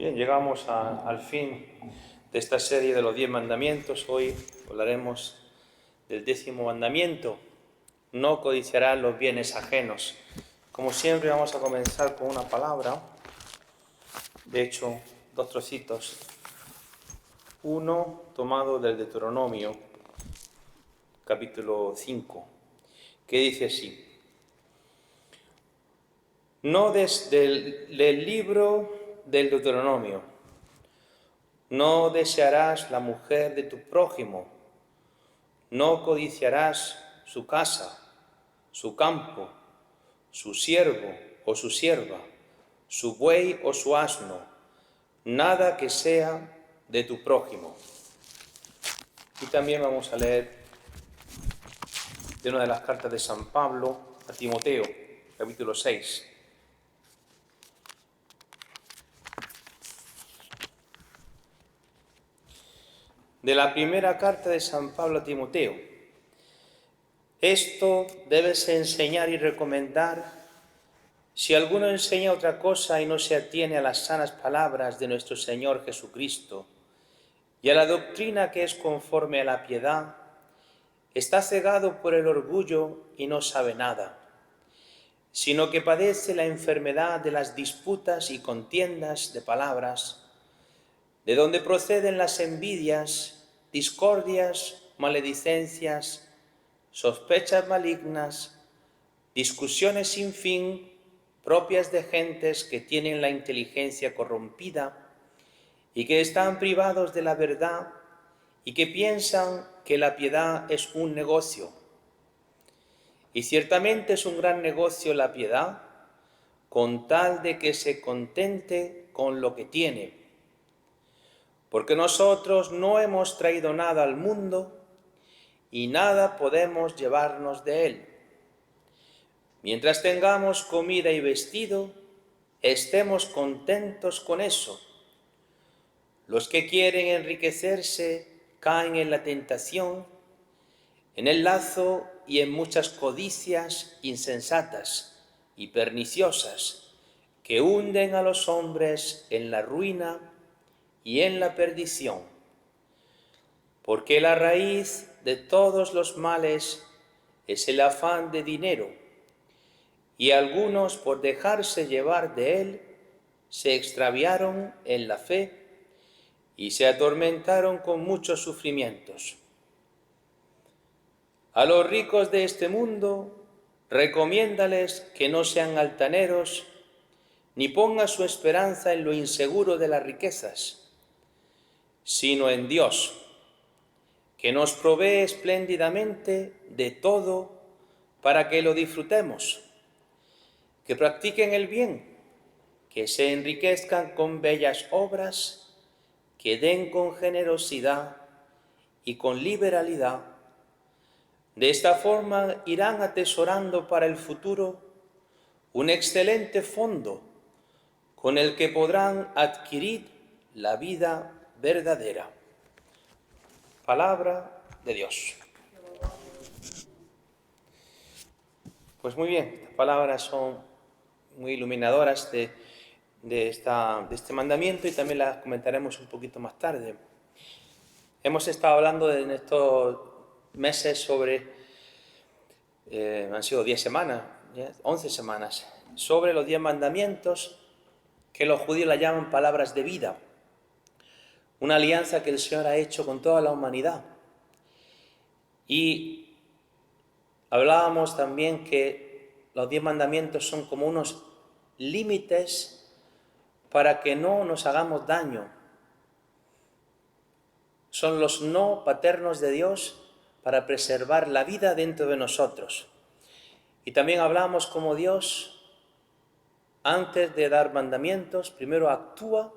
Bien, llegamos al fin de esta serie de los 10 mandamientos. Hoy hablaremos del 10º mandamiento: no codiciarás los bienes ajenos. Como siempre, vamos a comenzar con una palabra, de hecho, dos trocitos. Uno tomado del Deuteronomio, capítulo 5, que dice así: no desde el libro del Deuteronomio: no desearás la mujer de tu prójimo, no codiciarás su casa, su campo, su siervo o su sierva, su buey o su asno, nada que sea de tu prójimo. Y también vamos a leer de una de las cartas de San Pablo a Timoteo, capítulo 6. De la primera carta de San Pablo a Timoteo: esto debes enseñar y recomendar. Si alguno enseña otra cosa y no se atiene a las sanas palabras de nuestro Señor Jesucristo y a la doctrina que es conforme a la piedad, está cegado por el orgullo y no sabe nada, sino que padece la enfermedad de las disputas y contiendas de palabras, de donde proceden las envidias, discordias, maledicencias, sospechas malignas, discusiones sin fin, propias de gentes que tienen la inteligencia corrompida y que están privados de la verdad y que piensan que la piedad es un negocio. Y ciertamente es un gran negocio la piedad, con tal de que se contente con lo que tiene. Porque nosotros no hemos traído nada al mundo y nada podemos llevarnos de él. Mientras tengamos comida y vestido, estemos contentos con eso. Los que quieren enriquecerse caen en la tentación, en el lazo y en muchas codicias insensatas y perniciosas que hunden a los hombres en la ruina y en la perdición. Porque la raíz de todos los males es el afán de dinero, y algunos, por dejarse llevar de él, se extraviaron en la fe y se atormentaron con muchos sufrimientos. A los ricos de este mundo, recomiéndales que no sean altaneros, ni pongan su esperanza en lo inseguro de las riquezas, sino en Dios, que nos provee espléndidamente de todo para que lo disfrutemos. Que practiquen el bien, que se enriquezcan con bellas obras, que den con generosidad y con liberalidad. De esta forma irán atesorando para el futuro un excelente fondo con el que podrán adquirir la vida verdadera. Palabra de Dios. Pues muy bien, estas palabras son muy iluminadoras de este mandamiento y también las comentaremos un poquito más tarde. Hemos estado hablando en estos meses sobre, han sido 10 semanas, 11 semanas, sobre los 10 mandamientos que los judíos la llaman palabras de vida, una alianza que el Señor ha hecho con toda la humanidad. Y hablábamos también que los 10 mandamientos son como unos límites para que no nos hagamos daño. Son los no paternos de Dios para preservar la vida dentro de nosotros. Y también hablamos como Dios, antes de dar mandamientos, primero actúa,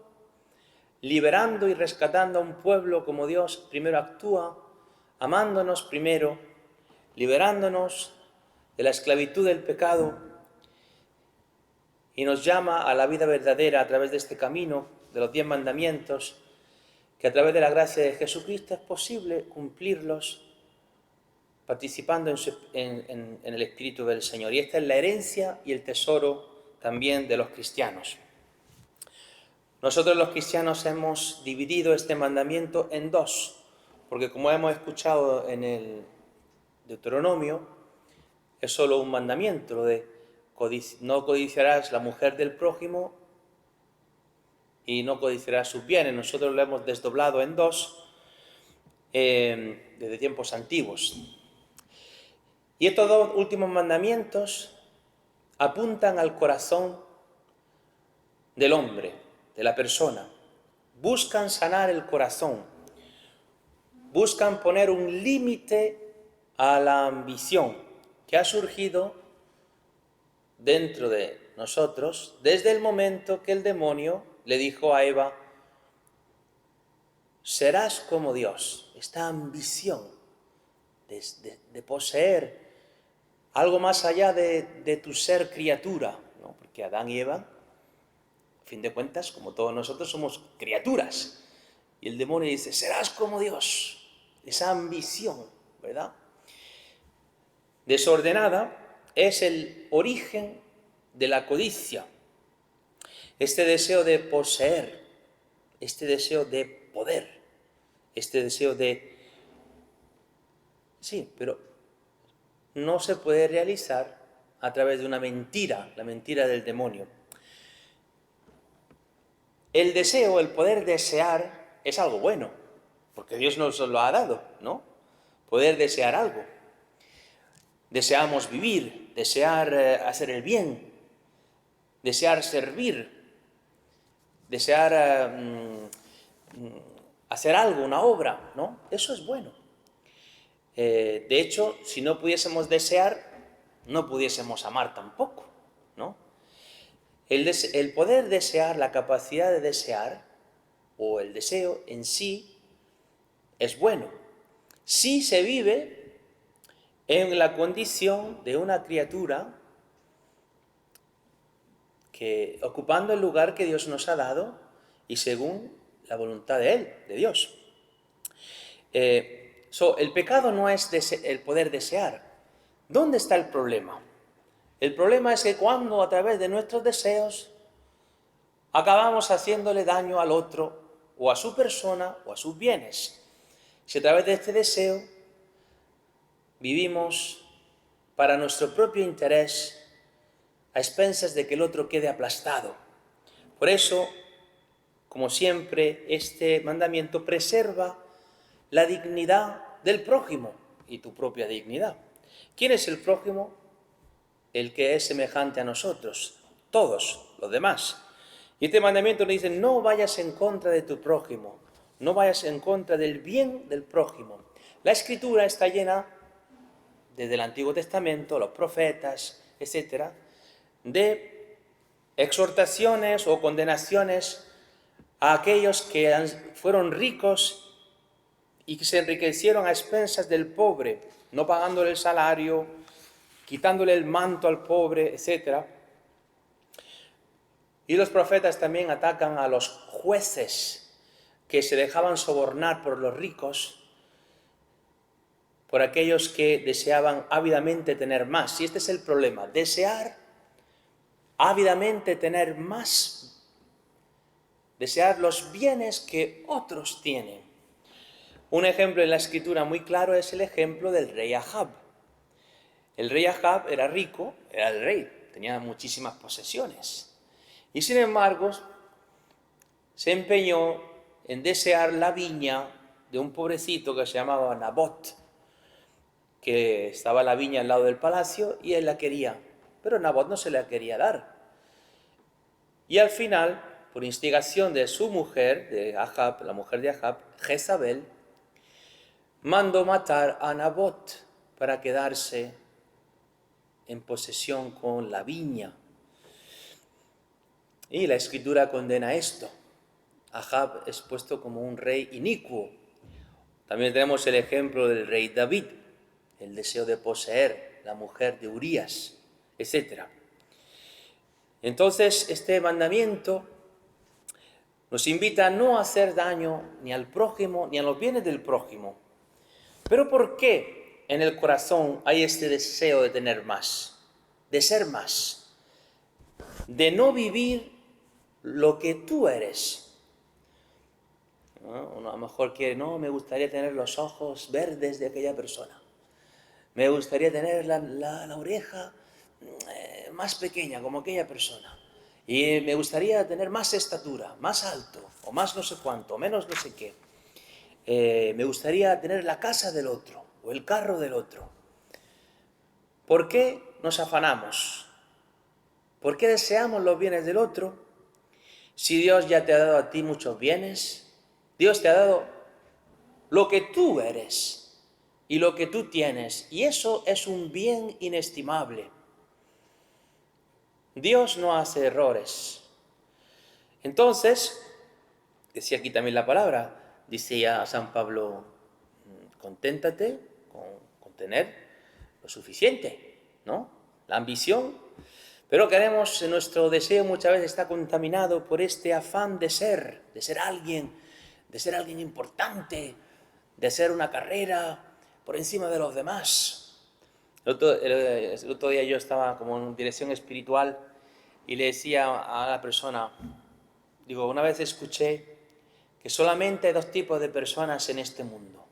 liberando y rescatando a un pueblo como Dios primero actúa, amándonos primero, liberándonos de la esclavitud del pecado, y nos llama a la vida verdadera a través de este camino de los 10 mandamientos, que a través de la gracia de Jesucristo es posible cumplirlos participando en el Espíritu del Señor. Y esta es la herencia y el tesoro también de los cristianos. Nosotros los cristianos hemos dividido este mandamiento en dos, porque como hemos escuchado en el Deuteronomio, es solo un mandamiento, lo de no codiciarás la mujer del prójimo y no codiciarás sus bienes. Nosotros lo hemos desdoblado en dos desde tiempos antiguos. Y estos dos últimos mandamientos apuntan al corazón del hombre, de la persona. Buscan sanar el corazón. Buscan poner un límite a la ambición que ha surgido dentro de nosotros desde el momento que el demonio le dijo a Eva: serás como Dios. Esta ambición de poseer algo más allá de tu ser criatura, ¿no? Porque Adán y Eva, a fin de cuentas, como todos nosotros, somos criaturas. Y el demonio dice: serás como Dios. Esa ambición, ¿verdad?, desordenada, es el origen de la codicia. Este deseo de poseer, este deseo de poder, este deseo de... Sí, pero no se puede realizar a través de una mentira, la mentira del demonio. El deseo, el poder desear, es algo bueno, porque Dios nos lo ha dado, ¿no? Poder desear algo. Deseamos vivir, desear hacer el bien, desear servir, desear hacer algo, una obra, ¿no? Eso es bueno. De hecho, si no pudiésemos desear, no pudiésemos amar tampoco, ¿no? El poder desear, la capacidad de desear, o el deseo en sí, es bueno. Si se vive en la condición de una criatura que ocupando el lugar que Dios nos ha dado y según la voluntad de Él, de Dios. El pecado no es el poder desear. ¿Dónde está el problema? El problema es que cuando a través de nuestros deseos acabamos haciéndole daño al otro, o a su persona, o a sus bienes. Si a través de este deseo vivimos para nuestro propio interés, a expensas de que el otro quede aplastado. Por eso, como siempre, este mandamiento preserva la dignidad del prójimo y tu propia dignidad. ¿Quién es el prójimo? El que es semejante a nosotros, todos los demás. Y este mandamiento nos dice: no vayas en contra de tu prójimo, no vayas en contra del bien del prójimo. La Escritura está llena, desde el Antiguo Testamento, los profetas, etcétera, de exhortaciones o condenaciones a aquellos que fueron ricos y que se enriquecieron a expensas del pobre, no pagándole el salario, quitándole el manto al pobre, etc. Y los profetas también atacan a los jueces que se dejaban sobornar por los ricos, por aquellos que deseaban ávidamente tener más. Y este es el problema: desear ávidamente tener más, desear los bienes que otros tienen. Un ejemplo en la Escritura muy claro es el ejemplo del rey Ahab. El rey Ahab era rico, era el rey, tenía muchísimas posesiones. Y sin embargo, se empeñó en desear la viña de un pobrecito que se llamaba Nabot, que estaba la viña al lado del palacio y él la quería, pero Nabot no se la quería dar. Y al final, por instigación de su mujer, de Ahab, la mujer de Ahab, Jezabel, mandó matar a Nabot para quedarse en posesión con la viña. Y la Escritura condena esto. Ahab es puesto como un rey inicuo. También tenemos el ejemplo del rey David, el deseo de poseer la mujer de Urías, etc. Entonces, este mandamiento nos invita a no hacer daño ni al prójimo ni a los bienes del prójimo. Pero ¿por qué en el corazón hay este deseo de tener más, de ser más, de no vivir lo que tú eres. ¿No? Uno a lo mejor quiere, no, me gustaría tener los ojos verdes de aquella persona. Me gustaría tener la oreja más pequeña como aquella persona. Y me gustaría tener más estatura, más alto, o más no sé cuánto, o menos no sé qué. Me gustaría tener la casa del otro, o el carro del otro. ¿Por qué nos afanamos? ¿Por qué deseamos los bienes del otro? Si Dios ya te ha dado a ti muchos bienes, Dios te ha dado lo que tú eres y lo que tú tienes, y eso es un bien inestimable. Dios no hace errores. Entonces, decía aquí también la palabra, decía San Pablo, conténtate con tener lo suficiente, ¿no? La ambición. Pero nuestro deseo muchas veces está contaminado por este afán de ser alguien importante, de hacer una carrera por encima de los demás. El otro día yo estaba como en dirección espiritual y le decía a la persona, digo, una vez escuché que solamente hay dos tipos de personas en este mundo.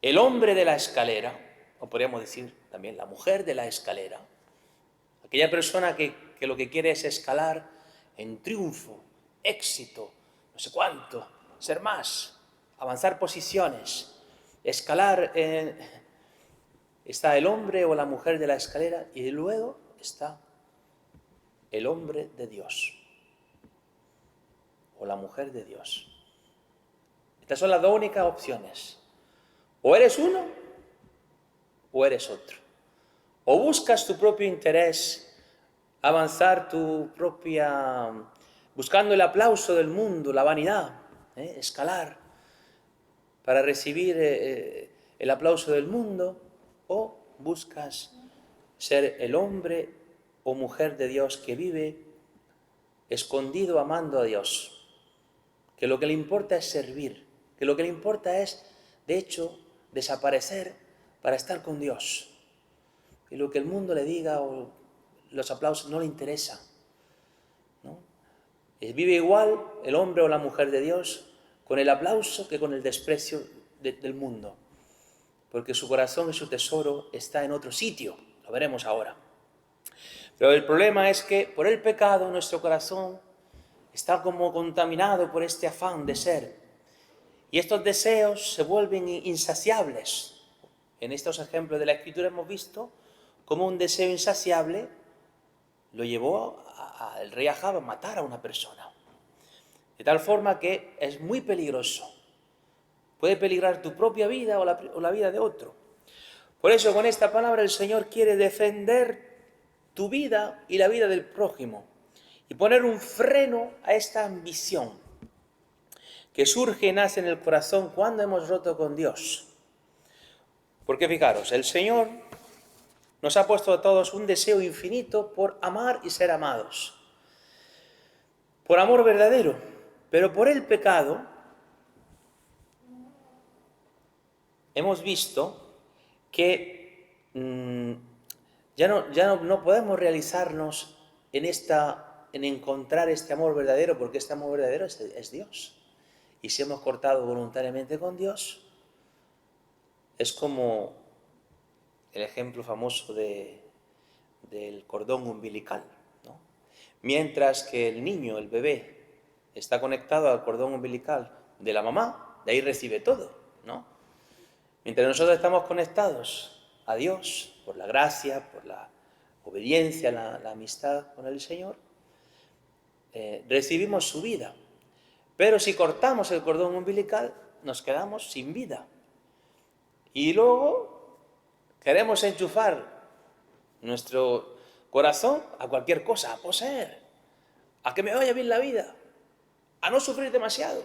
El hombre de la escalera, o podríamos decir también la mujer de la escalera, aquella persona que lo que quiere es escalar en triunfo, éxito, no sé cuánto, ser más, avanzar posiciones, escalar. Está el hombre o la mujer de la escalera y luego está el hombre de Dios o la mujer de Dios. Estas son las dos únicas opciones. O eres uno o eres otro. O buscas tu propio interés, avanzar buscando el aplauso del mundo, la vanidad, escalar para recibir el aplauso del mundo, o buscas ser el hombre o mujer de Dios que vive escondido amando a Dios, que lo que le importa es servir, que lo que le importa es, de hecho, desaparecer para estar con Dios. Y lo que el mundo le diga o los aplausos no le interesa, ¿no? Vive igual el hombre o la mujer de Dios con el aplauso que con el desprecio del mundo, porque su corazón y su tesoro está en otro sitio, lo veremos ahora. Pero el problema es que por el pecado nuestro corazón está como contaminado por este afán de ser, y estos deseos se vuelven insaciables. En estos ejemplos de la Escritura hemos visto cómo un deseo insaciable lo llevó al rey Ahab a matar a una persona. De tal forma que es muy peligroso. Puede peligrar tu propia vida o la vida de otro. Por eso con esta palabra el Señor quiere defender tu vida y la vida del prójimo y poner un freno a esta ambición que surge y nace en el corazón cuando hemos roto con Dios. Porque fijaros, el Señor nos ha puesto a todos un deseo infinito por amar y ser amados. Por amor verdadero, pero por el pecado hemos visto que ya no podemos realizarnos en encontrar este amor verdadero, porque este amor verdadero es Dios. Y si hemos cortado voluntariamente con Dios, es como el ejemplo famoso del cordón umbilical, ¿no? Mientras que el niño, el bebé, está conectado al cordón umbilical de la mamá, de ahí recibe todo, ¿no? Mientras nosotros estamos conectados a Dios por la gracia, por la obediencia, la amistad con el Señor, recibimos su vida. Pero si cortamos el cordón umbilical, nos quedamos sin vida. Y luego queremos enchufar nuestro corazón a cualquier cosa, a poseer, a que me vaya bien la vida, a no sufrir demasiado,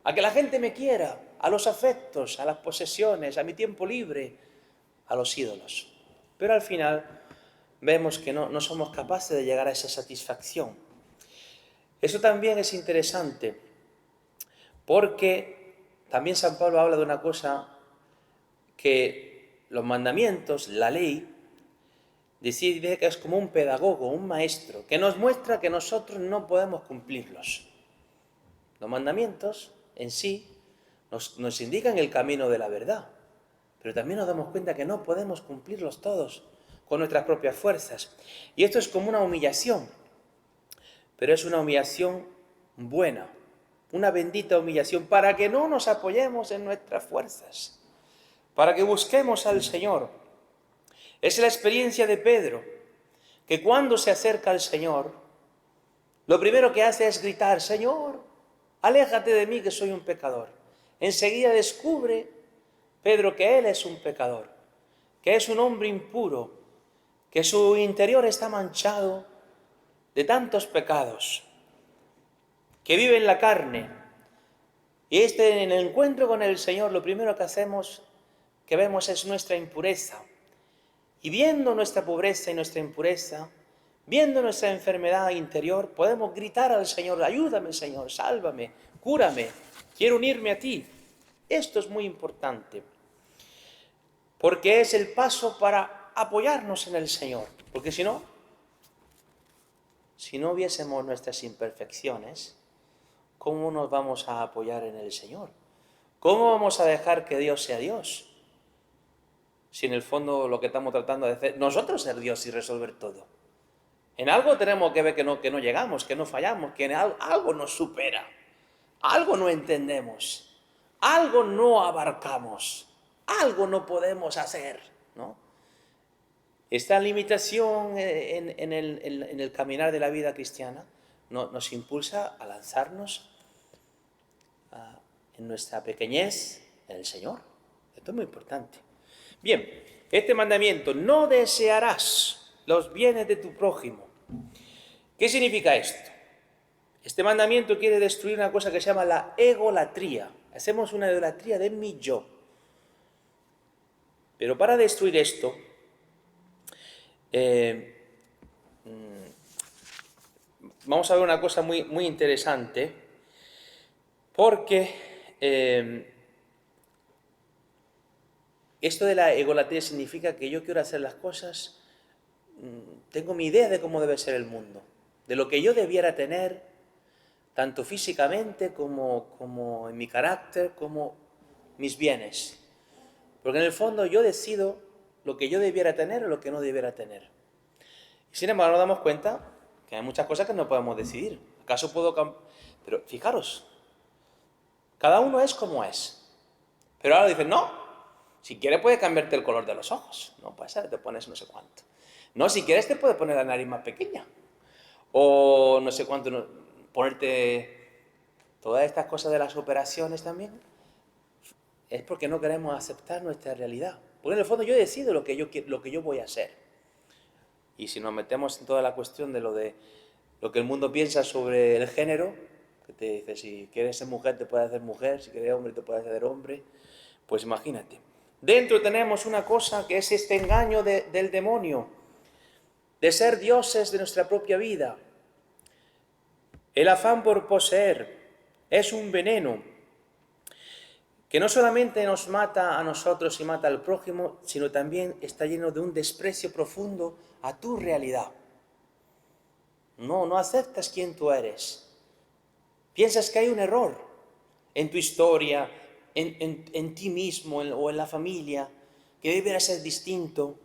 a que la gente me quiera, a los afectos, a las posesiones, a mi tiempo libre, a los ídolos. Pero al final vemos que no somos capaces de llegar a esa satisfacción. Eso también es interesante, porque también San Pablo habla de una cosa, que los mandamientos, la ley, Dice que es como un pedagogo, un maestro, que nos muestra que nosotros no podemos cumplirlos. Los mandamientos en sí nos indican el camino de la verdad, pero también nos damos cuenta que no podemos cumplirlos todos con nuestras propias fuerzas. Y esto es como una humillación, pero es una humillación buena, una bendita humillación, para que no nos apoyemos en nuestras fuerzas, para que busquemos al Señor. Es la experiencia de Pedro, que cuando se acerca al Señor, lo primero que hace es gritar: Señor, aléjate de mí que soy un pecador. Enseguida descubre Pedro que él es un pecador, que es un hombre impuro, que su interior está manchado de tantos pecados, que vive en la carne. Y en el encuentro con el Señor, lo primero que vemos es nuestra impureza. Y viendo nuestra pobreza y nuestra impureza, viendo nuestra enfermedad interior, podemos gritar al Señor: ayúdame, Señor, sálvame, cúrame, quiero unirme a ti. Esto es muy importante, porque es el paso para apoyarnos en el Señor. Porque si no viésemos nuestras imperfecciones, ¿cómo nos vamos a apoyar en el Señor? ¿Cómo vamos a dejar que Dios sea Dios? Si en el fondo lo que estamos tratando de hacer, nosotros ser Dios y resolver todo. En algo tenemos que ver que no llegamos, que no fallamos, que en algo nos supera, algo no entendemos, algo no abarcamos, algo no podemos hacer, ¿no? Esta limitación en el caminar de la vida cristiana nos impulsa a lanzarnos en nuestra pequeñez en el Señor. Esto es muy importante. Bien, este mandamiento: no desearás los bienes de tu prójimo. ¿Qué significa esto? Este mandamiento quiere destruir una cosa que se llama la egolatría. Hacemos una idolatría de mi yo. Pero para destruir esto, vamos a ver una cosa muy, muy interesante, porque esto de la egolatría significa que yo quiero hacer las cosas, tengo mi idea de cómo debe ser el mundo, de lo que yo debiera tener, tanto físicamente como en mi carácter, como mis bienes. Porque en el fondo yo decido lo que yo debiera tener o lo que no debiera tener. Y sin embargo nos damos cuenta que hay muchas cosas que no podemos decidir. ¿Acaso puedo cambiar? Pero fijaros, cada uno es como es. Pero ahora dicen: no, si quieres puedes cambiarte el color de los ojos. No puede ser, te pones no sé cuánto. No, si quieres te puedes poner la nariz más pequeña. O no sé cuánto, ponerte todas estas cosas de las operaciones también. Es porque no queremos aceptar nuestra realidad. Porque en el fondo yo decido lo que yo voy a hacer. Y si nos metemos en toda la cuestión de lo que el mundo piensa sobre el género, que te dice: si quieres ser mujer te puedes hacer mujer, si quieres hombre te puedes hacer hombre, pues imagínate. Dentro tenemos una cosa que es este engaño del demonio, de ser dioses de nuestra propia vida. El afán por poseer es un veneno que no solamente nos mata a nosotros y mata al prójimo, sino también está lleno de un desprecio profundo a tu realidad. No aceptas quién tú eres. Piensas que hay un error en tu historia, en ti mismo o en la familia, que debería ser distinto.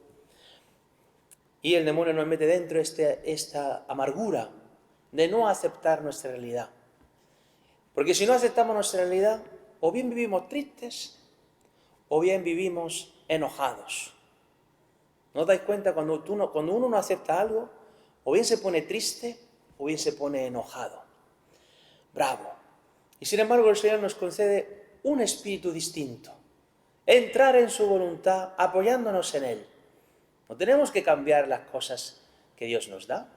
Y el demonio nos mete dentro esta amargura de no aceptar nuestra realidad. Porque si no aceptamos nuestra realidad, o bien vivimos tristes, o bien vivimos enojados. ¿No os dais cuenta cuando uno no acepta algo? O bien se pone triste, o bien se pone enojado, bravo. Y sin embargo el Señor nos concede un espíritu distinto. Entrar en su voluntad apoyándonos en Él. No tenemos que cambiar las cosas que Dios nos da.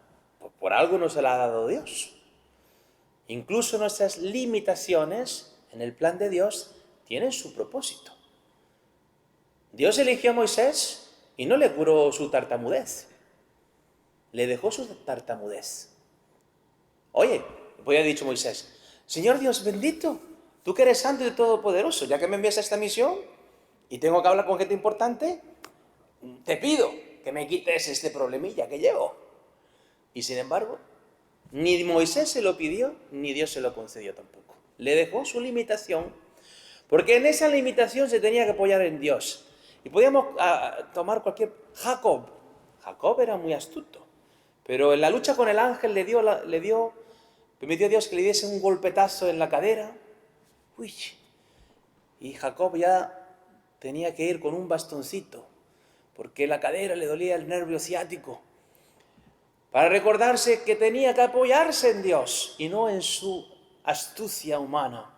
Por algo nos las ha dado Dios. Incluso nuestras limitaciones en el plan de Dios tienen su propósito. Dios eligió a Moisés y no le curó su tartamudez. Le dejó su tartamudez. Oye, pues ha dicho Moisés: Señor Dios bendito, tú que eres santo y todopoderoso, ya que me envías a esta misión y tengo que hablar con gente importante, te pido que me quites este problemilla que llevo. Y sin embargo, ni Moisés se lo pidió, ni Dios se lo concedió tampoco. Le dejó su limitación, porque en esa limitación se tenía que apoyar en Dios. Y podíamos tomar cualquier... Jacob era muy astuto, pero en la lucha con el ángel permitió Dios que le diese un golpetazo en la cadera. Uy, y Jacob ya tenía que ir con un bastoncito, porque la cadera le dolía el nervio ciático, para recordarse que tenía que apoyarse en Dios y no en su astucia humana.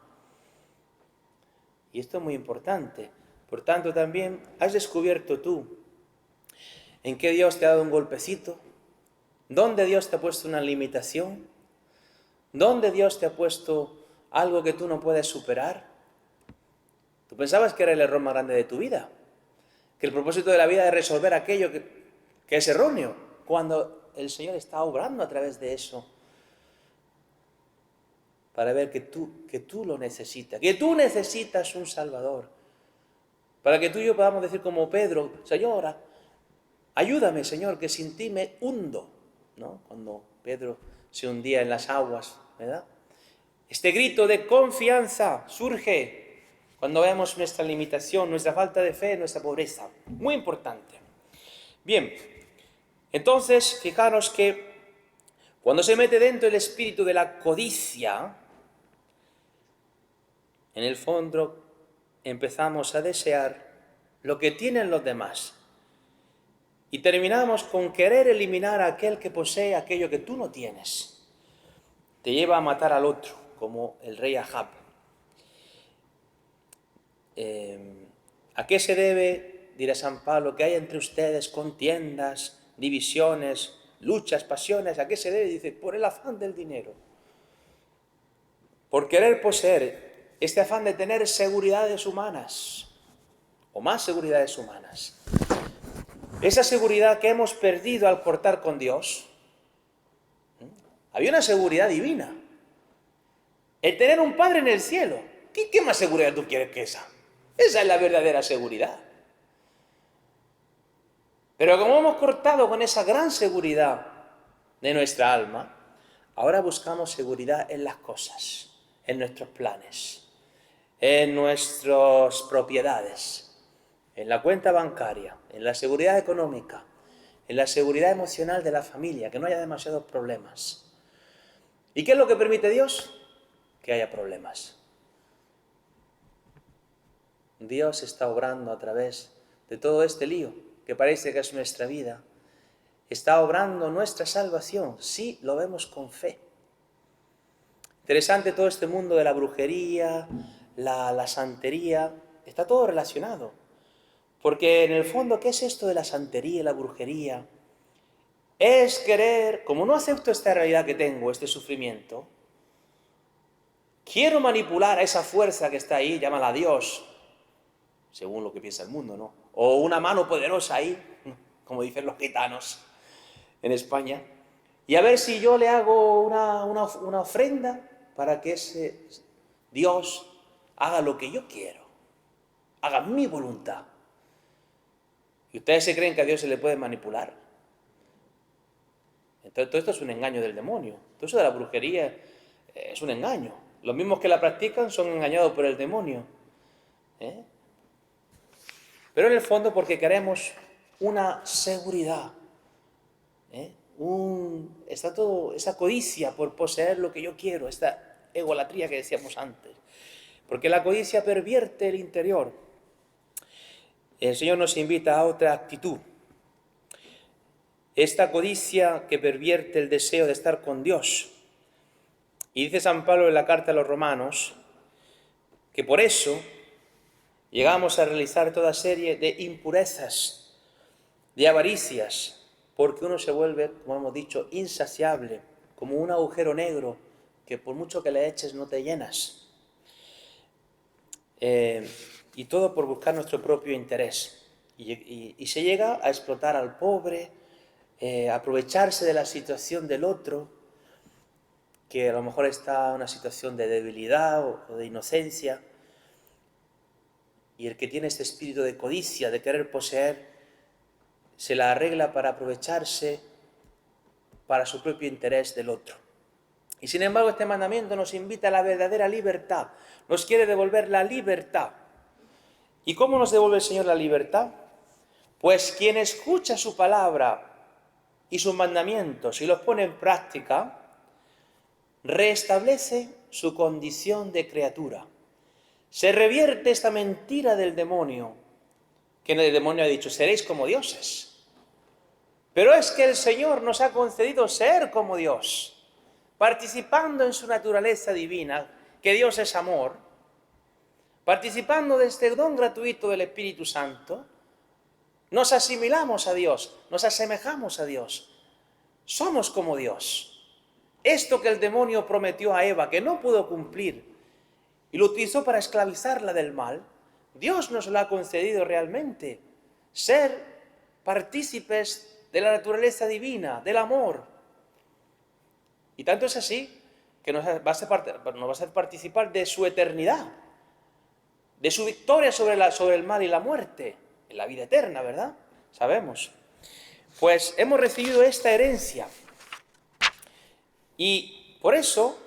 Y esto es muy importante. Por tanto, también has descubierto tú en qué Dios te ha dado un golpecito, dónde Dios te ha puesto una limitación, dónde Dios te ha puesto algo que tú no puedes superar. Tú pensabas que era el error más grande de tu vida, que el propósito de la vida es resolver aquello que es erróneo, cuando el Señor está obrando a través de eso para ver que tú lo necesitas, que tú necesitas un Salvador, para que tú y yo podamos decir como Pedro: Señor, ayúdame, Señor, que sin ti me hundo, ¿no? Cuando Pedro se hundía en las aguas, ¿verdad? Este grito de confianza surge cuando vemos nuestra limitación, nuestra falta de fe, nuestra pobreza. Muy importante. Bien, entonces, fijaros que cuando se mete dentro el espíritu de la codicia, en el fondo empezamos a desear lo que tienen los demás. Y terminamos con querer eliminar a aquel que posee aquello que tú no tienes. Te lleva a matar al otro, como el rey Ahab. ¿A qué se debe, dirá San Pablo, que hay entre ustedes contiendas, divisiones, luchas, pasiones? ¿A qué se debe? Dice, por el afán del dinero. Por querer poseer, este afán de tener seguridades humanas, o más seguridades humanas. Esa seguridad que hemos perdido al cortar con Dios. Había una seguridad divina. El tener un Padre en el cielo. ¿Qué más seguridad tú quieres que esa? Esa es la verdadera seguridad. Pero como hemos cortado con esa gran seguridad de nuestra alma, ahora buscamos seguridad en las cosas, en nuestros planes, en nuestras propiedades, en la cuenta bancaria, en la seguridad económica, en la seguridad emocional de la familia, que no haya demasiados problemas. ¿Y qué es lo que permite Dios? Que haya problemas. Dios está obrando a través de todo este lío, que parece que es nuestra vida. Está obrando nuestra salvación, sí, lo vemos con fe. Interesante todo este mundo de la brujería, la santería, está todo relacionado. Porque en el fondo, ¿qué es esto de la santería y la brujería? Es querer, como no acepto esta realidad que tengo, este sufrimiento, quiero manipular a esa fuerza que está ahí, llámala Dios, según lo que piensa el mundo, ¿no? O una mano poderosa ahí, como dicen los gitanos en España, y a ver si yo le hago una ofrenda para que ese Dios haga lo que yo quiero, haga mi voluntad. ¿Y ustedes se creen que a Dios se le puede manipular? Entonces, todo esto es un engaño del demonio. Todo eso de la brujería es un engaño. Los mismos que la practican son engañados por el demonio. Pero en el fondo porque queremos una seguridad. Está todo esa codicia por poseer lo que yo quiero, esta egolatría que decíamos antes. Porque la codicia pervierte el interior. El Señor nos invita a otra actitud. Esta codicia que pervierte el deseo de estar con Dios. Y dice San Pablo en la carta a los Romanos que por eso llegamos a realizar toda serie de impurezas, de avaricias, porque uno se vuelve, como hemos dicho, insaciable, como un agujero negro que por mucho que le eches no te llenas. Y todo por buscar nuestro propio interés. Y se llega a explotar al pobre, a aprovecharse de la situación del otro, que a lo mejor está en una situación de debilidad o de inocencia. Y el que tiene este espíritu de codicia, de querer poseer, se la arregla para aprovecharse para su propio interés del otro. Y sin embargo, este mandamiento nos invita a la verdadera libertad, nos quiere devolver la libertad. ¿Y cómo nos devuelve el Señor la libertad? Pues quien escucha su palabra y sus mandamientos y los pone en práctica, restablece su condición de criatura. Se revierte esta mentira del demonio, que el demonio ha dicho, seréis como dioses. Pero es que el Señor nos ha concedido ser como Dios, participando en su naturaleza divina, que Dios es amor, participando de este don gratuito del Espíritu Santo, nos asimilamos a Dios, nos asemejamos a Dios, somos como Dios. Esto que el demonio prometió a Eva, que no pudo cumplir, y lo utilizó para esclavizarla del mal, Dios nos lo ha concedido realmente, ser partícipes de la naturaleza divina, del amor. Y tanto es así que nos va a hacer participar de su eternidad, de su victoria sobre el mal y la muerte, en la vida eterna, ¿verdad? Sabemos. Pues hemos recibido esta herencia. Y por eso,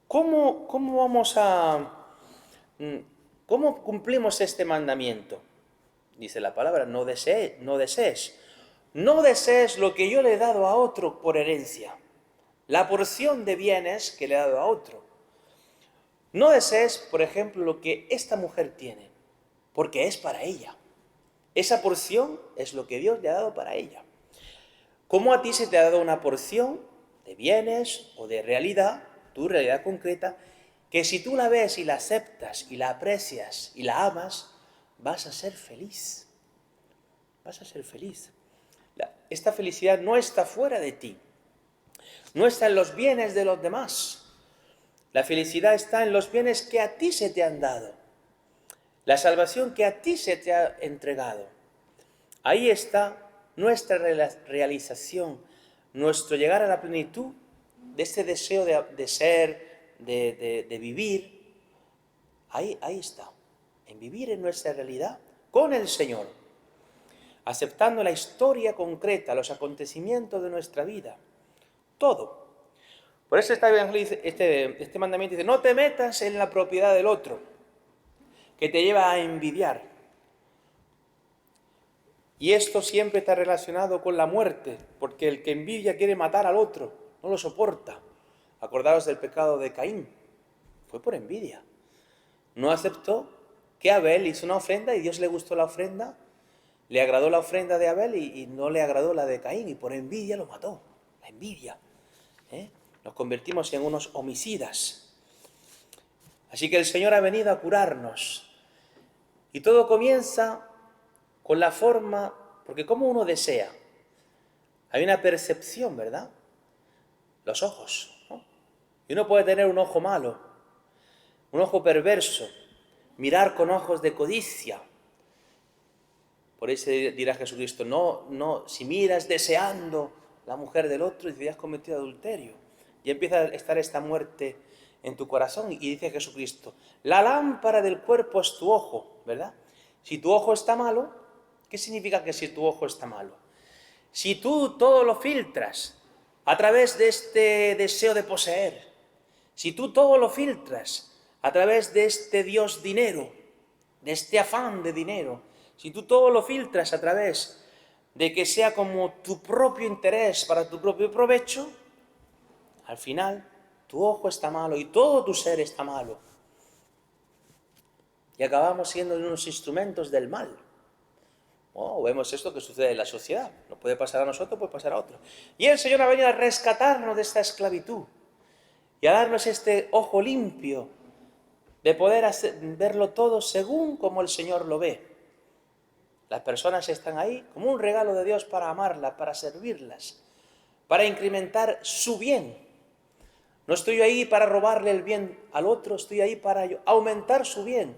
¿cómo cumplimos este mandamiento? Dice la palabra, no desees lo que yo le he dado a otro por herencia, la porción de bienes que le he dado a otro. No desees, por ejemplo, lo que esta mujer tiene, porque es para ella. Esa porción es lo que Dios le ha dado para ella. Como a ti se te ha dado una porción de bienes o de realidad, tu realidad concreta, que si tú la ves y la aceptas y la aprecias y la amas, vas a ser feliz. Vas a ser feliz. Esta felicidad no está fuera de ti. No está en los bienes de los demás. La felicidad está en los bienes que a ti se te han dado. La salvación que a ti se te ha entregado. Ahí está nuestra realización, nuestro llegar a la plenitud de este deseo de ser, de vivir. Ahí está, en vivir en nuestra realidad con el Señor, aceptando la historia concreta, los acontecimientos de nuestra vida, todo. Por eso este mandamiento dice, no te metas en la propiedad del otro, que te lleva a envidiar. Y esto siempre está relacionado con la muerte, porque el que envidia quiere matar al otro, no lo soporta. Acordaros del pecado de Caín, fue por envidia. No aceptó que Abel hizo una ofrenda y Dios le gustó la ofrenda, le agradó la ofrenda de Abel y no le agradó la de Caín, y por envidia lo mató. La envidia. Nos convertimos en unos homicidas. Así que el Señor ha venido a curarnos. Y todo comienza con la forma, porque como uno desea, hay una percepción, ¿verdad? Los ojos, ¿no? Y uno puede tener un ojo malo, un ojo perverso, mirar con ojos de codicia. Por eso dirá Jesucristo, no, si miras deseando la mujer del otro, y has cometido adulterio. Y empieza a estar esta muerte en tu corazón. Y dice Jesucristo, la lámpara del cuerpo es tu ojo, ¿verdad? Si tu ojo está malo, ¿qué significa que si tu ojo está malo? Si tú todo lo filtras a través de este deseo de poseer, si tú todo lo filtras a través de este Dios dinero, de este afán de dinero, si tú todo lo filtras a través de que sea como tu propio interés para tu propio provecho, al final tu ojo está malo y todo tu ser está malo. Y acabamos siendo unos instrumentos del mal. Vemos esto que sucede en la sociedad. No puede pasar a nosotros, puede pasar a otro. Y el Señor ha venido a rescatarnos de esta esclavitud y a darnos este ojo limpio de poder verlo todo según como el Señor lo ve. Las personas están ahí como un regalo de Dios para amarlas, para servirlas, para incrementar su bien. No estoy ahí para robarle el bien al otro, estoy ahí para aumentar su bien.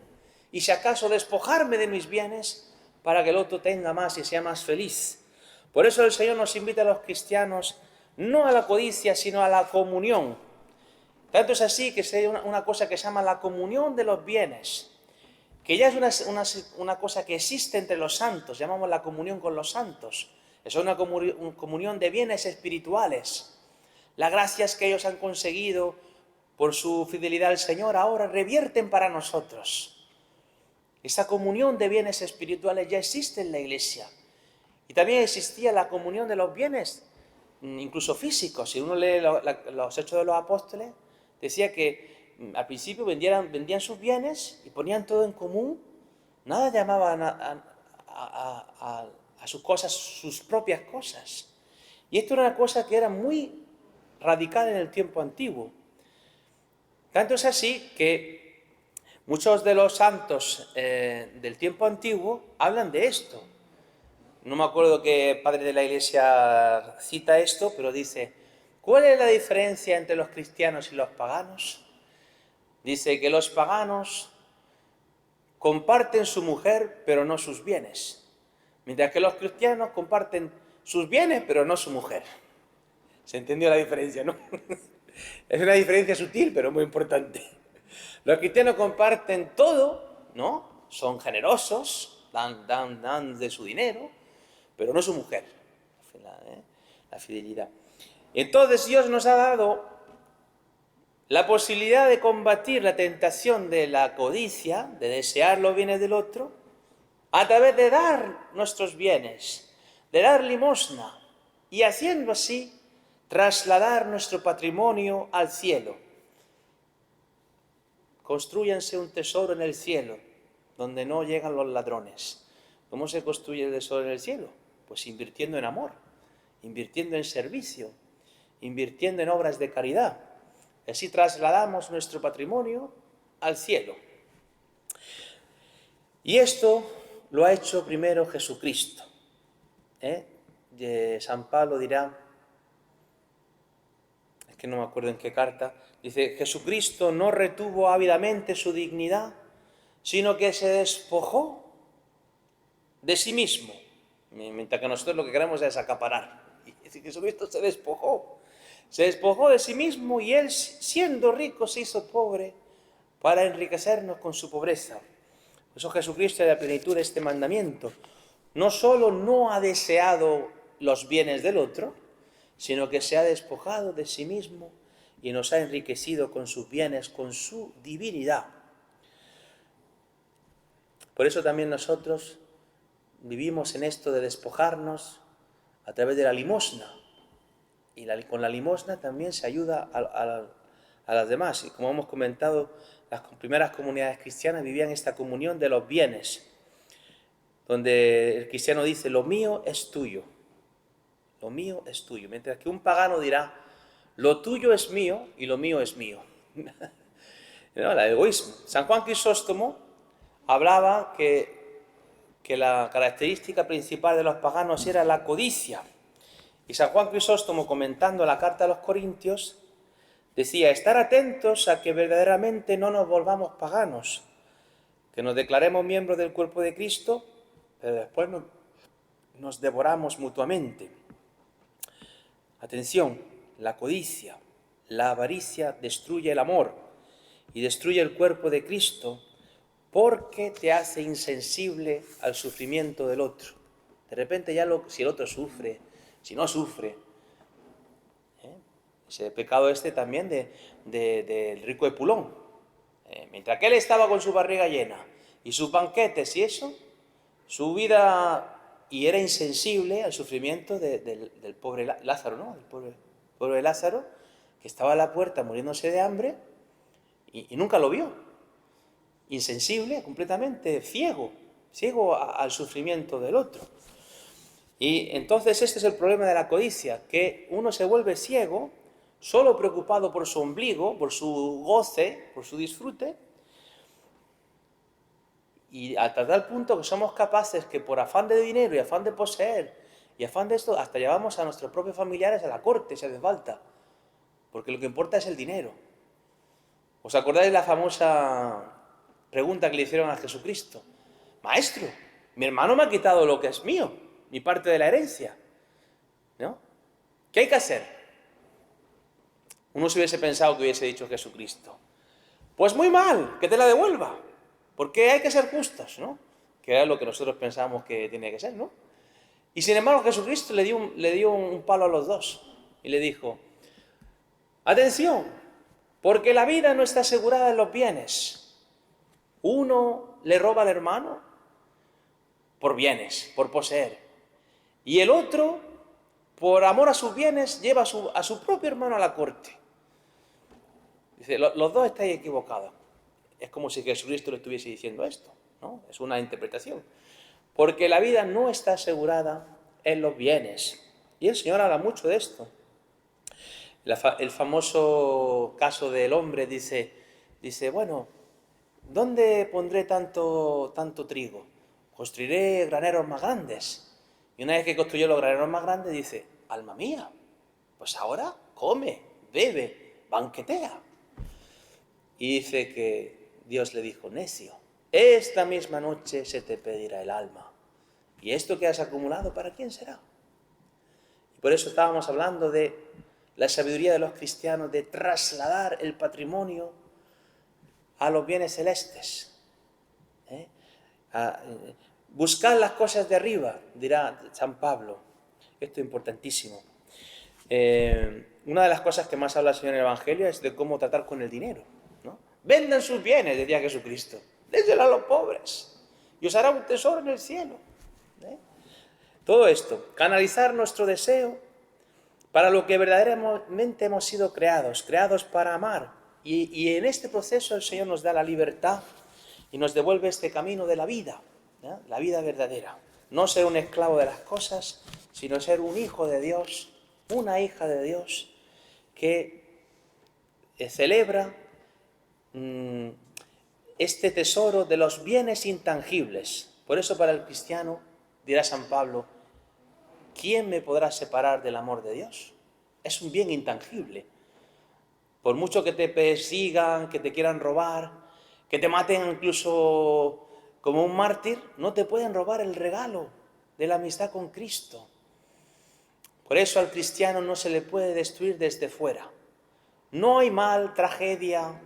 Y si acaso despojarme de mis bienes para que el otro tenga más y sea más feliz. Por eso el Señor nos invita a los cristianos no a la codicia, sino a la comunión. Tanto es así que hay una cosa que se llama la comunión de los bienes. que ya es una cosa que existe entre los santos, llamamos la comunión con los santos. Es una comunión de bienes espirituales. Las gracias que ellos han conseguido por su fidelidad al Señor ahora revierten para nosotros. Esa comunión de bienes espirituales ya existe en la Iglesia. Y también existía la comunión de los bienes, incluso físicos. Si uno lee los Hechos de los Apóstoles, decía que al principio vendían sus bienes y ponían todo en común. Nada llamaban a sus cosas, sus propias cosas. Y esto era una cosa que era muy radical en el tiempo antiguo. Tanto es así que muchos de los santos del tiempo antiguo hablan de esto. No me acuerdo qué padre de la Iglesia cita esto, pero dice, ¿cuál es la diferencia entre los cristianos y los paganos? Dice que los paganos comparten su mujer, pero no sus bienes, mientras que los cristianos comparten sus bienes, pero no su mujer. ¿Se entendió la diferencia, no? Es una diferencia sutil, pero muy importante. Los cristianos comparten todo, ¿no? Son generosos, dan de su dinero, pero no su mujer. La fidelidad. Entonces Dios nos ha dado la posibilidad de combatir la tentación de la codicia, de desear los bienes del otro, a través de dar nuestros bienes, de dar limosna, y haciendo así, trasladar nuestro patrimonio al cielo. Constrúyanse un tesoro en el cielo, donde no llegan los ladrones. ¿Cómo se construye el tesoro en el cielo? Pues invirtiendo en amor, invirtiendo en servicio, invirtiendo en obras de caridad. Así trasladamos nuestro patrimonio al cielo. Y esto lo ha hecho primero Jesucristo. San Pablo dirá, es que no me acuerdo en qué carta, dice, Jesucristo no retuvo ávidamente su dignidad, sino que se despojó de sí mismo. Mientras que nosotros lo que queremos es acaparar. Y Jesucristo se despojó de sí mismo y Él, siendo rico, se hizo pobre para enriquecernos con su pobreza. Por eso Jesucristo, de la plenitud de este mandamiento, no solo no ha deseado los bienes del otro, sino que se ha despojado de sí mismo y nos ha enriquecido con sus bienes, con su divinidad. Por eso también nosotros vivimos en esto de despojarnos a través de la limosna. Y con la limosna también se ayuda a las demás. Y como hemos comentado, las primeras comunidades cristianas vivían esta comunión de los bienes, donde el cristiano dice, lo mío es tuyo. Lo mío es tuyo. Mientras que un pagano dirá, lo tuyo es mío y lo mío es mío. No, el egoísmo. San Juan Crisóstomo hablaba que la característica principal de los paganos era la codicia. Y San Juan Crisóstomo, comentando la carta a los Corintios, decía, estar atentos a que verdaderamente no nos volvamos paganos, que nos declaremos miembros del cuerpo de Cristo, pero después nos devoramos mutuamente. Atención, la codicia, la avaricia destruye el amor y destruye el cuerpo de Cristo porque te hace insensible al sufrimiento del otro. De repente ya si el otro sufre, si no sufre, ese pecado también del rico Epulón. Mientras que él estaba con su barriga llena y sus banquetes y eso, su vida, y era insensible al sufrimiento del pobre Lázaro, ¿no? El pobre Lázaro, que estaba a la puerta muriéndose de hambre y nunca lo vio. Insensible, completamente ciego al sufrimiento del otro. Y entonces este es el problema de la codicia, que uno se vuelve ciego, solo preocupado por su ombligo, por su goce, por su disfrute, y hasta tal punto que somos capaces que por afán de dinero y afán de poseer y afán de esto, hasta llevamos a nuestros propios familiares a la corte si hace falta, porque lo que importa es el dinero. ¿Os acordáis de la famosa pregunta que le hicieron a Jesucristo? Maestro, mi hermano me ha quitado lo que es mío, mi parte de la herencia, ¿no? ¿Qué hay que hacer? Uno se hubiese pensado que hubiese dicho Jesucristo, pues muy mal, que te la devuelva. Porque hay que ser justos, ¿no? Que es lo que nosotros pensamos que tiene que ser, ¿no? Y sin embargo Jesucristo le dio un palo a los dos y le dijo, atención, porque la vida no está asegurada en los bienes. Uno le roba al hermano por bienes, por poseer. Y el otro, por amor a sus bienes, lleva a su propio hermano a la corte. Dice, los dos estáis equivocados. Es como si Jesucristo le estuviese diciendo esto, ¿no? Es una interpretación. Porque la vida no está asegurada en los bienes. Y el Señor habla mucho de esto. El famoso caso del hombre dice, bueno, ¿dónde pondré tanto trigo? Construiré graneros más grandes. Y una vez que construyó los graneros más grandes, dice, alma mía, pues ahora come, bebe, banquetea. Y dice que Dios le dijo, necio, esta misma noche se te pedirá el alma. ¿Y esto que has acumulado para quién será? Y por eso estábamos hablando de la sabiduría de los cristianos, de trasladar el patrimonio a los bienes celestes. Buscar las cosas de arriba, dirá San Pablo. Esto es importantísimo. Una de las cosas que más habla el Señor en el Evangelio es de cómo tratar con el dinero, ¿no? Vendan sus bienes, decía Jesucristo, déselo a los pobres y os hará un tesoro en el cielo. Todo esto, canalizar nuestro deseo para lo que verdaderamente hemos sido creados para amar. Y en este proceso el Señor nos da la libertad y nos devuelve este camino de la vida, ¿no? La vida verdadera. No ser un esclavo de las cosas, sino ser un hijo de Dios, una hija de Dios que celebra este tesoro de los bienes intangibles. Por eso para el cristiano, dirá San Pablo, ¿quién me podrá separar del amor de Dios? Es un bien intangible. Por mucho que te persigan, que te quieran robar, que te maten incluso como un mártir, no te pueden robar el regalo de la amistad con Cristo. Por eso al cristiano no se le puede destruir desde fuera. No hay mal, tragedia,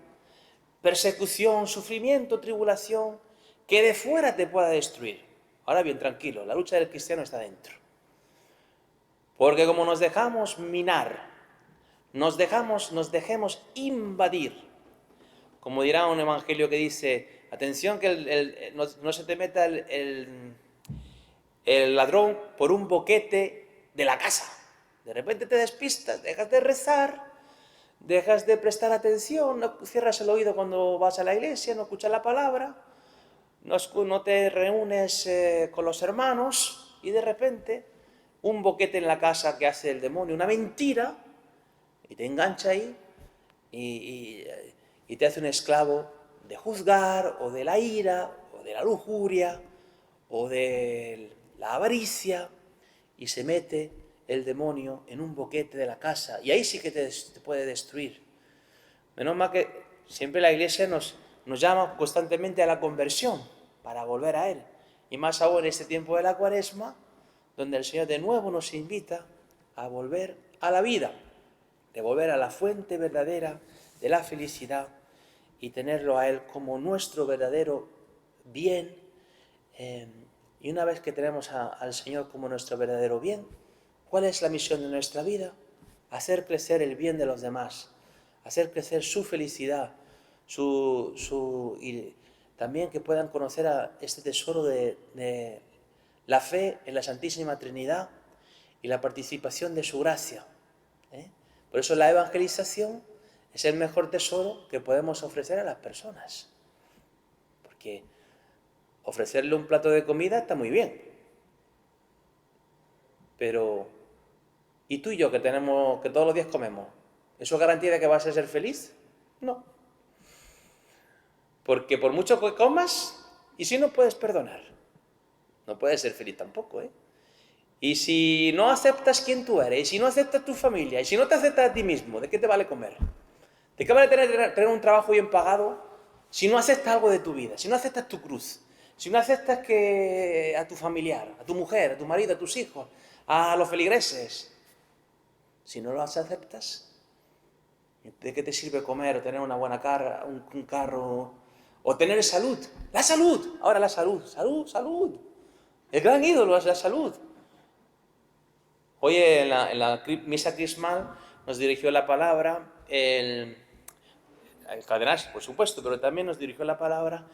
persecución, sufrimiento, tribulación, que de fuera te pueda destruir. Ahora bien, tranquilo, la lucha del cristiano está dentro. Porque como nos dejamos minar, nos dejemos invadir, como dirá un evangelio que dice, atención que no se te meta el ladrón por un boquete de la casa. De repente te despistas, dejas de rezar, dejas de prestar atención, no cierras el oído cuando vas a la iglesia, no escuchas la palabra, no te reúnes con los hermanos y de repente un boquete en la casa que hace el demonio, una mentira, y te engancha ahí y te hace un esclavo de juzgar o de la ira o de la lujuria o de la avaricia y se mete el demonio en un boquete de la casa y ahí sí que te puede destruir. Menos mal que siempre la Iglesia nos llama constantemente a la conversión para volver a Él. Y más aún en este tiempo de la Cuaresma, donde el Señor de nuevo nos invita a volver a la vida, de volver a la fuente verdadera de la felicidad y tenerlo a Él como nuestro verdadero bien. Y una vez que tenemos al Señor como nuestro verdadero bien, ¿cuál es la misión de nuestra vida? Hacer crecer el bien de los demás, hacer crecer su felicidad, y también que puedan conocer a este tesoro de la fe en la Santísima Trinidad y la participación de su gracia. Por eso la evangelización es el mejor tesoro que podemos ofrecer a las personas. Porque ofrecerle un plato de comida está muy bien. Pero, ¿y tú y yo que todos los días comemos? ¿Eso es garantía de que vas a ser feliz? No. Porque por mucho que comas, ¿y si no puedes perdonar? No puedes ser feliz tampoco, ¿eh? Y si no aceptas quién tú eres, y si no aceptas tu familia, y si no te aceptas a ti mismo, ¿de qué te vale comer? ¿De qué vale tener un trabajo bien pagado si no aceptas algo de tu vida, si no aceptas tu cruz, si no aceptas a tu familiar, a tu mujer, a tu marido, a tus hijos, a los feligreses? Si no los aceptas, ¿de qué te sirve comer o tener una buena un carro O tener salud. La salud. Ahora la salud. Salud, salud. El gran ídolo es la salud. Hoy en la misa crismal nos dirigió la palabra el cardenal, por supuesto, pero también nos dirigió la palabra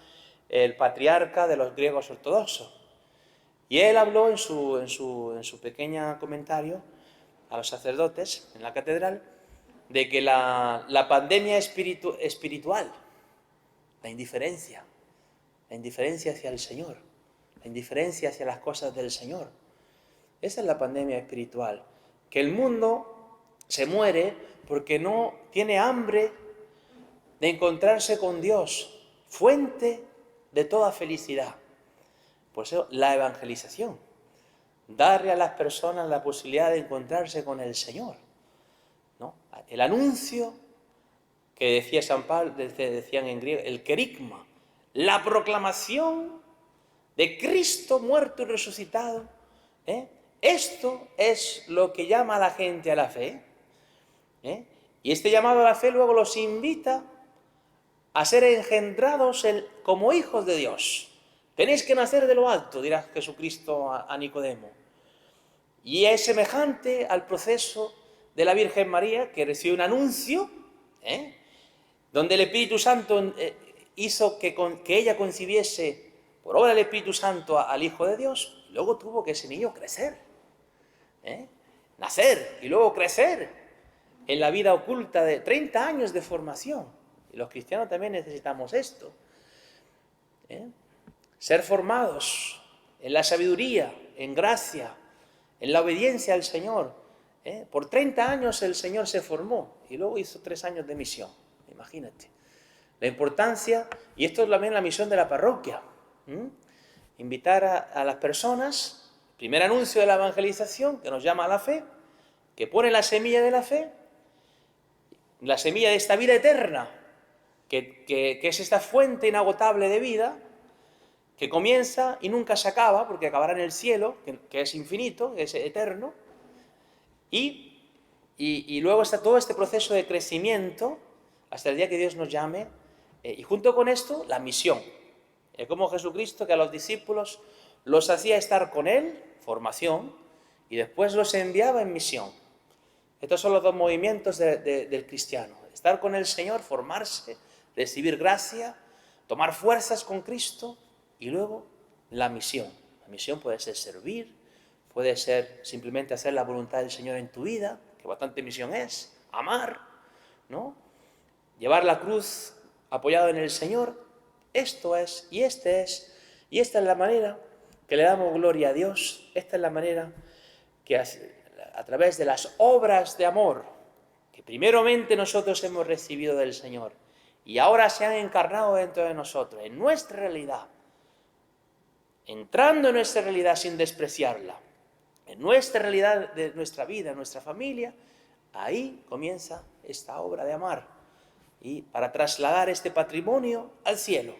el patriarca de los griegos ortodoxos. Y él habló en su pequeño comentario a los sacerdotes en la catedral de que la pandemia espiritual, la indiferencia hacia el Señor, la indiferencia hacia las cosas del Señor, esa es la pandemia espiritual, que el mundo se muere porque no tiene hambre de encontrarse con Dios, fuente de toda felicidad. Por eso la evangelización, darle a las personas la posibilidad de encontrarse con el Señor, ¿no? El anuncio que decía San Pablo, decían en griego, el querigma, la proclamación de Cristo muerto y resucitado. Esto es lo que llama a la gente a la fe. Y este llamado a la fe luego los invita a ser engendrados como hijos de Dios. Tenéis que nacer de lo alto, dirá Jesucristo a Nicodemo. Y es semejante al proceso de la Virgen María, que recibe un anuncio, donde el Espíritu Santo hizo que ella concibiese, por obra del Espíritu Santo, al Hijo de Dios. Luego tuvo que ese niño crecer, nacer y luego crecer en la vida oculta de 30 años de formación. Y los cristianos también necesitamos esto. Ser formados en la sabiduría, en gracia, en la obediencia al Señor. Por 30 años el Señor se formó y luego hizo 3 años de misión. Imagínate. La importancia, y esto es también la misión de la parroquia. Invitar a las personas, primer anuncio de la evangelización, que nos llama a la fe, que pone la semilla de la fe, la semilla de esta vida eterna, que es esta fuente inagotable de vida, que comienza y nunca se acaba, porque acabará en el cielo, que es infinito, que es eterno, y luego está todo este proceso de crecimiento hasta el día que Dios nos llame, y junto con esto, la misión. Como Jesucristo, que a los discípulos los hacía estar con Él, formación, y después los enviaba en misión. Estos son los dos movimientos del cristiano: estar con el Señor, formarse, recibir gracia, tomar fuerzas con Cristo, y luego la misión. La misión puede ser servir, puede ser simplemente hacer la voluntad del Señor en tu vida, que bastante misión es, amar, ¿no? Llevar la cruz apoyado en el Señor. Esto es, y esta es la manera que le damos gloria a Dios. Esta es la manera que a través de las obras de amor que primeramente nosotros hemos recibido del Señor y ahora se han encarnado dentro de nosotros, en nuestra realidad, entrando en nuestra realidad sin despreciarla, en nuestra realidad de nuestra vida, nuestra familia, ahí comienza esta obra de amar y para trasladar este patrimonio al cielo.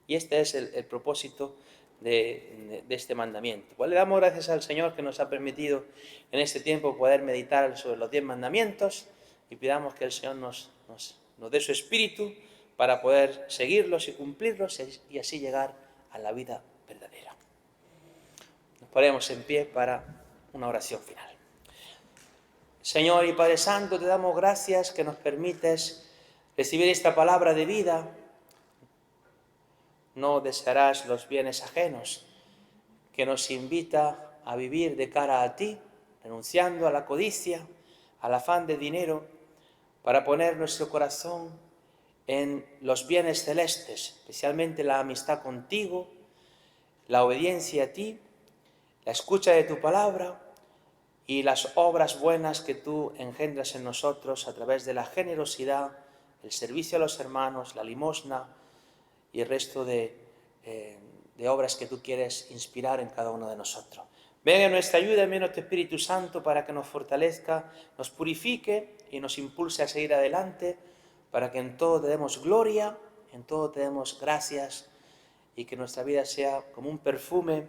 Y este es el propósito de este mandamiento. Pues le damos gracias al Señor que nos ha permitido en este tiempo poder meditar sobre los 10 mandamientos y pidamos que el Señor nos dé su espíritu para poder seguirlos y cumplirlos y así llegar a la vida verdadera. Nos ponemos en pie para una oración final. Señor y Padre Santo, te damos gracias que nos permites recibir esta palabra de vida. No desearás los bienes ajenos, que nos invita a vivir de cara a ti, renunciando a la codicia, al afán de dinero, para poner nuestro corazón en los bienes celestes, especialmente la amistad contigo, la obediencia a ti, la escucha de tu palabra y las obras buenas que tú engendras en nosotros a través de la generosidad, el servicio a los hermanos, la limosna y el resto de obras que tú quieres inspirar en cada uno de nosotros. Ven en nuestra ayuda, envíanos tu Espíritu Santo para que nos fortalezca, nos purifique y nos impulse a seguir adelante, para que en todo te demos gloria, en todo te demos gracias y que nuestra vida sea como un perfume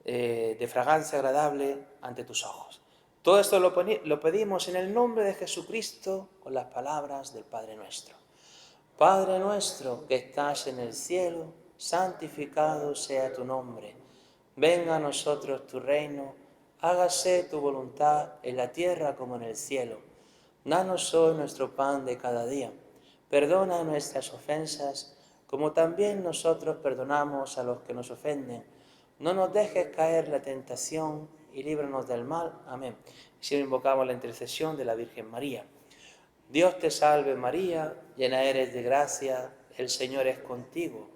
de fragancia agradable ante tus ojos. Todo esto lo pedimos en el nombre de Jesucristo con las palabras del Padre nuestro. Padre nuestro que estás en el cielo, santificado sea tu nombre. Venga a nosotros tu reino, hágase tu voluntad en la tierra como en el cielo. Danos hoy nuestro pan de cada día. Perdona nuestras ofensas, como también nosotros perdonamos a los que nos ofenden. No nos dejes caer en la tentación y líbranos del mal. Amén. Si invocamos la intercesión de la Virgen María. Dios te salve María, llena eres de gracia, el Señor es contigo.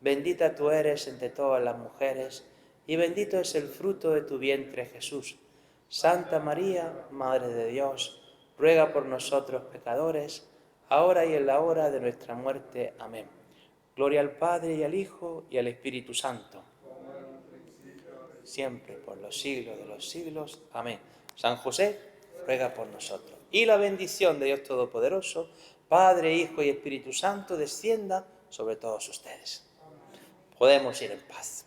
Bendita tú eres entre todas las mujeres, y bendito es el fruto de tu vientre Jesús. Santa María, Madre de Dios, ruega por nosotros pecadores, ahora y en la hora de nuestra muerte. Amén. Gloria al Padre y al Hijo y al Espíritu Santo, siempre por los siglos de los siglos. Amén. San José, ruega por nosotros. Y la bendición de Dios Todopoderoso, Padre, Hijo y Espíritu Santo, descienda sobre todos ustedes. Podemos ir en paz.